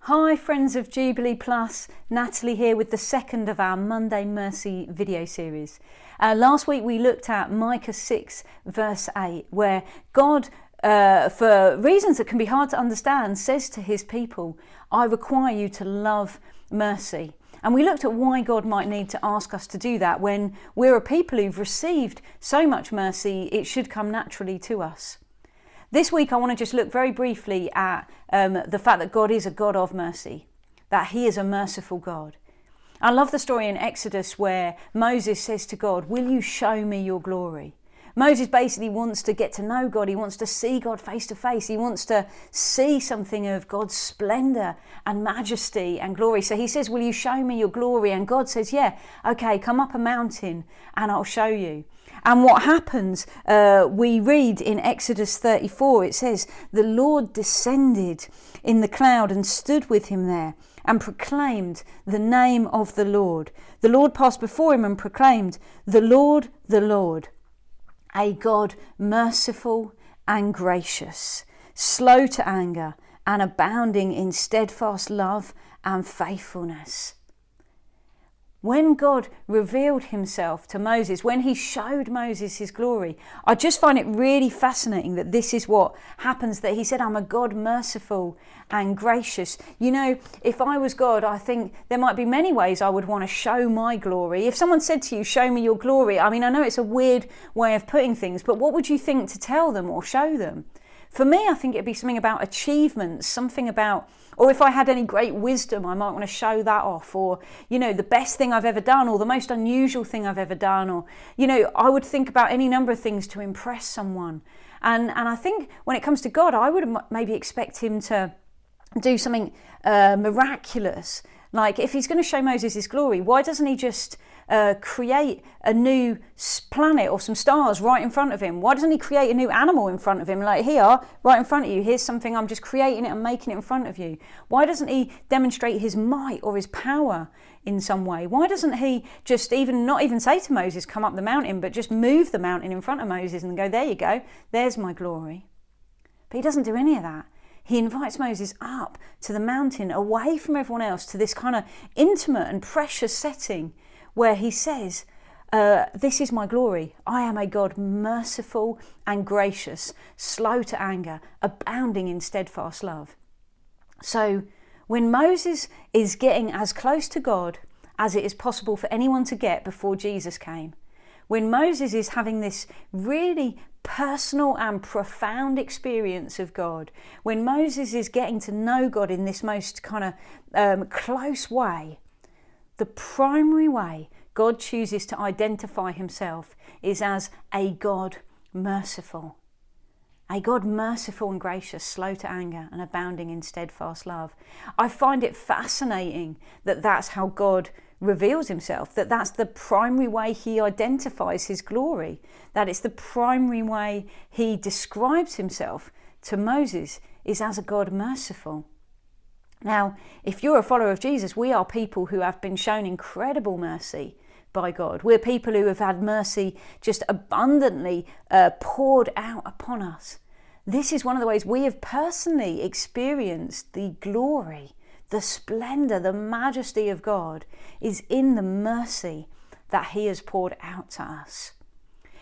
Hi friends of Jubilee Plus, Natalie here with the second of our Monday Mercy video series. Last week we looked at Micah 6 verse 8 where God, for reasons that can be hard to understand, says to his people, I require you to love mercy. And we looked at why God might need to ask us to do that when we're a people who've received so much mercy, it should come naturally to us. This week I want to just look very briefly at the fact that God is a God of mercy, that he is a merciful God. I love the story in Exodus where Moses says to God, will you show me your glory? Moses basically wants to get to know God. He wants to see God face to face. He wants to see something of God's splendor and majesty and glory. So he says, will you show me your glory? And God says, yeah, okay, come up a mountain and I'll show you. And what happens, we read in Exodus 34, it says, the Lord descended in the cloud and stood with him there and proclaimed the name of the Lord. The Lord passed before him and proclaimed, the Lord, a God merciful and gracious, slow to anger and abounding in steadfast love and faithfulness. When God revealed himself to Moses, when he showed Moses his glory, I just find it really fascinating that this is what happens, that he said, I'm a God merciful and gracious. You know, if I was God, I think there might be many ways I would want to show my glory. If someone said to you, show me your glory, I mean, I know it's a weird way of putting things, but what would you think to tell them or show them? For me, I think it'd be something about achievements, something about, or if I had any great wisdom, I might want to show that off, or, you know, the best thing I've ever done, or the most unusual thing I've ever done, or, you know, I would think about any number of things to impress someone. And I think when it comes to God, I would maybe expect him to do something miraculous. Like if he's going to show Moses his glory, why doesn't he just create a new planet or some stars right in front of him? Why doesn't he create a new animal in front of him? Like here, right in front of you, here's something, I'm just creating it and making it in front of you. Why doesn't he demonstrate his might or his power in some way? Why doesn't he just not even say to Moses, come up the mountain, but just move the mountain in front of Moses and go, there you go, there's my glory. But he doesn't do any of that. He invites Moses up to the mountain, away from everyone else, to this kind of intimate and precious setting where he says, this is my glory. I am a God merciful and gracious, slow to anger, abounding in steadfast love. So when Moses is getting as close to God as it is possible for anyone to get before Jesus came, when Moses is having this really personal and profound experience of God, when Moses is getting to know God in this most kind of close way, the primary way God chooses to identify himself is as a God merciful. A God merciful and gracious, slow to anger and abounding in steadfast love. I find it fascinating that that's how God reveals himself, that that's the primary way he identifies his glory, that it's the primary way he describes himself to Moses is as a God merciful. Now, if you're a follower of Jesus, we are people who have been shown incredible mercy by God. We're people who have had mercy just abundantly poured out upon us. This is one of the ways we have personally experienced the glory, the splendor, the majesty of God is in the mercy that he has poured out to us.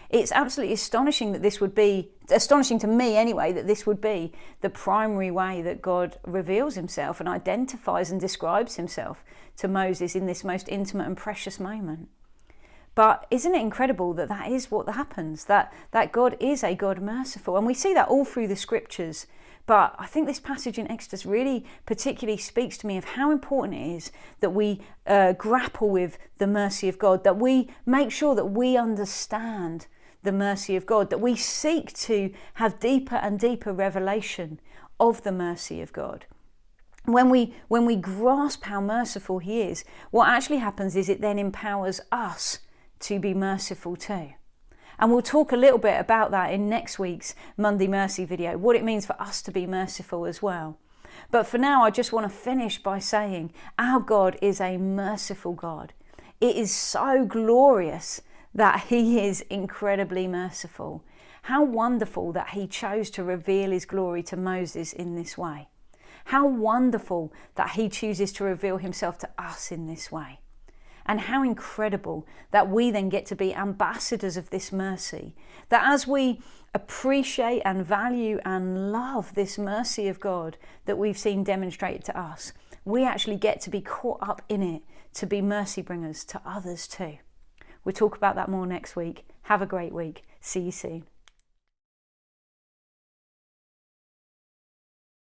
It's absolutely astonishing that this would be, astonishing to me anyway, that this would be the primary way that God reveals himself and identifies and describes himself to Moses in this most intimate and precious moment. But isn't it incredible that that is what happens, that God is a God merciful? And we see that all through the scriptures. But I think this passage in Exodus really particularly speaks to me of how important it is that we grapple with the mercy of God, that we make sure that we understand the mercy of God, that we seek to have deeper and deeper revelation of the mercy of God. When we grasp how merciful he is, what actually happens is it then empowers us to be merciful too. And we'll talk a little bit about that in next week's Monday Mercy video, what it means for us to be merciful as well. But for now, I just want to finish by saying our God is a merciful God. It is so glorious that he is incredibly merciful. How wonderful that he chose to reveal his glory to Moses in this way. How wonderful that he chooses to reveal himself to us in this way. And how incredible that we then get to be ambassadors of this mercy. That as we appreciate and value and love this mercy of God that we've seen demonstrated to us, we actually get to be caught up in it to be mercy bringers to others too. We'll talk about that more next week. Have a great week. See you soon.